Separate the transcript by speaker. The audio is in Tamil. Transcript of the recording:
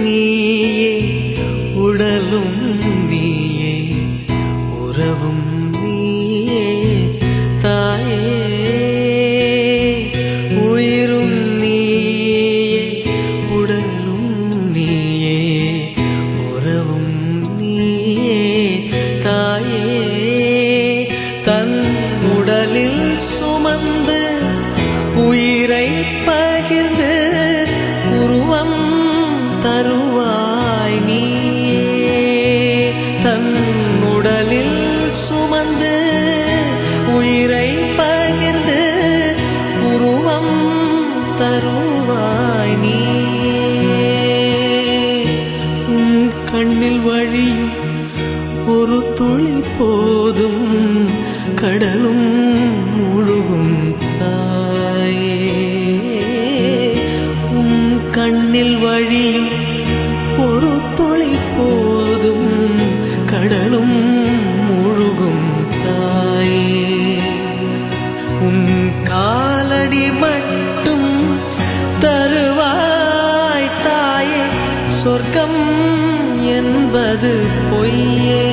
Speaker 1: நீயே உடலும் நீயே உறவும் நீயே தாயே உயிரும் நீயே உடலும் நீயே உறவும் நீயே தாயே தன் உடலில் சுமந்து உயிரை பகிர்ந்து உருவம் தருவாய் நீயே தன் உடலில் சுமந்து உயிரை பகிர்ந்து உருவம் தருவாய் நீயே உன் கண்ணில் வழியும் ஒரு துளி போதும் கடலும் முழுகும் தாயே உன் கண்ணில் வழியும் ஒரு துளி போதும் கடலும் முழுகும் தாயே உன் காலடி மட்டும் தருவாய் தாயே சொர்க்கம் என்பது பொய்யே